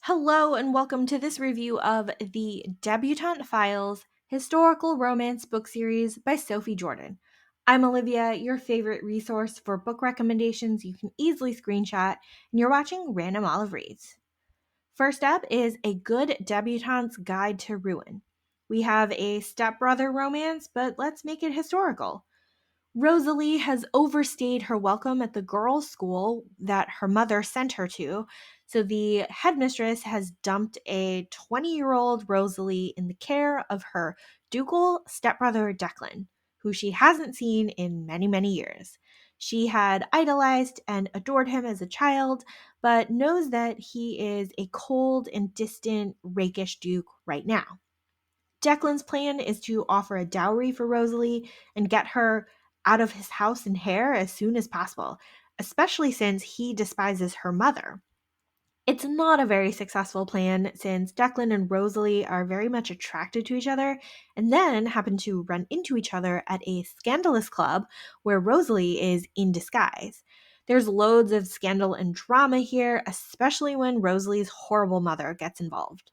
Hello, and welcome to this review of the Debutante Files historical romance book series by Sophie Jordan. I'm Olivia, your favorite resource for book recommendations you can easily screenshot, and you're watching Random Olive Reads. First up is A Good Debutante's Guide to Ruin. We have a stepbrother romance, but let's make it historical. Rosalie has overstayed her welcome at the girls' school that her mother sent her to, so the headmistress has dumped a 20-year-old Rosalie in the care of her ducal stepbrother Declan, who she hasn't seen in many, many years. She had idolized and adored him as a child, but knows that he is a cold and distant, rakish duke right now. Declan's plan is to offer a dowry for Rosalie and get her out of his house and hair as soon as possible, especially since he despises her mother. It's not a very successful plan since Declan and Rosalie are very much attracted to each other and then happen to run into each other at a scandalous club where Rosalie is in disguise. There's loads of scandal and drama here, especially when Rosalie's horrible mother gets involved.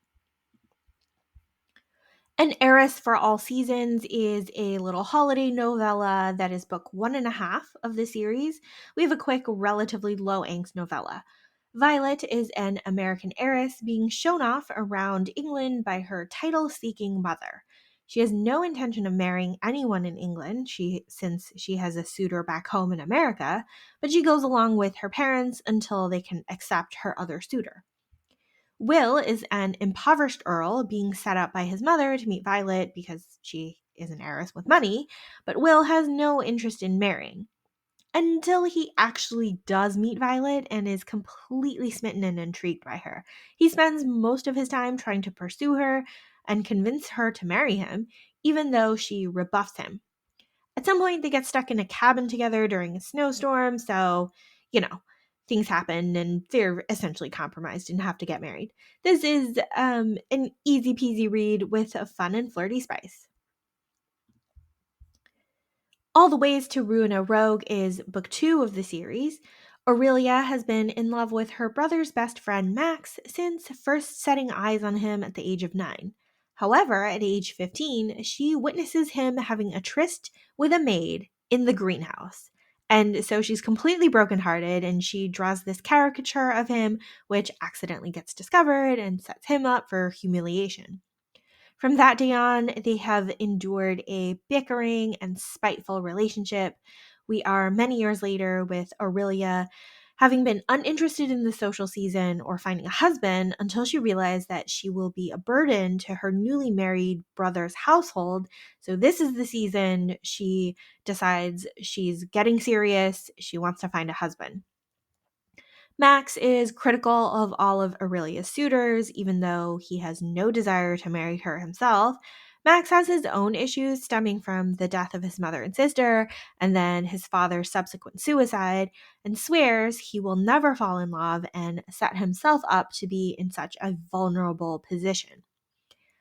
An Heiress for All Seasons is a little holiday novella that is book 1.5 of the series. We have a quick, relatively low angst novella. Violet is an American heiress being shown off around England by her title seeking mother. She has no intention of marrying anyone in England, since she has a suitor back home in America, but she goes along with her parents until they can accept her other suitor. Will is an impoverished earl being set up by his mother to meet Violet because she is an heiress with money, but Will has no interest in marrying. Until he actually does meet Violet and is completely smitten and intrigued by her. He spends most of his time trying to pursue her and convince her to marry him, even though she rebuffs him. At some point, they get stuck in a cabin together during a snowstorm, so, you know, things happen and they're essentially compromised and have to get married. This is an easy peasy read with a fun and flirty spice. All the Ways to Ruin a Rogue is book 2 of the series. Aurelia has been in love with her brother's best friend Max since first setting eyes on him at the age of 9. However, at age 15, she witnesses him having a tryst with a maid in the greenhouse. And so she's completely brokenhearted and she draws this caricature of him, which accidentally gets discovered and sets him up for humiliation. From that day on, they have endured a bickering and spiteful relationship. We are many years later with Aurelia having been uninterested in the social season or finding a husband until she realized that she will be a burden to her newly married brother's household. So this is the season she decides she's getting serious. She wants to find a husband. Max is critical of all of Aurelia's suitors, even though he has no desire to marry her himself. Max has his own issues stemming from the death of his mother and sister, and then his father's subsequent suicide, and swears he will never fall in love and set himself up to be in such a vulnerable position.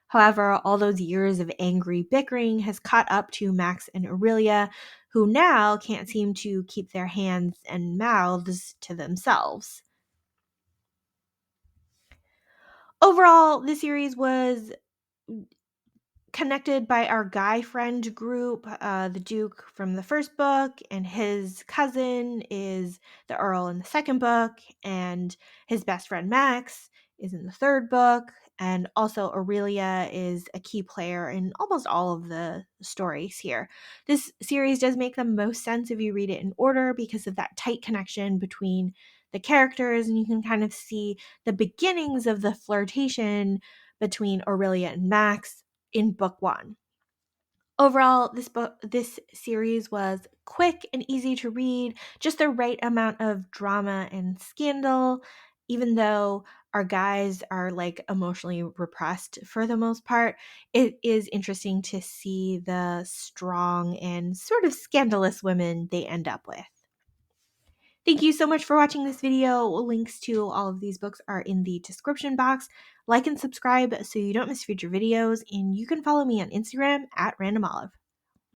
However, all those years of angry bickering has caught up to Max and Aurelia, who now can't seem to keep their hands and mouths to themselves. Overall, the series was connected by our guy friend group. The Duke from the first book, and his cousin is the Earl in the second book, and his best friend Max is in the third book. And also, Aurelia is a key player in almost all of the stories here. This series does make the most sense if you read it in order because of that tight connection between the characters, and you can kind of see the beginnings of the flirtation between Aurelia and Max in book 1. Overall, this series was quick and easy to read, just the right amount of drama and scandal, even though our guys are like emotionally repressed for the most part. It is interesting to see the strong and sort of scandalous women they end up with. Thank you so much for watching this video. Links to all of these books are in the description box. Like and subscribe so you don't miss future videos, and you can follow me on Instagram at randomolive.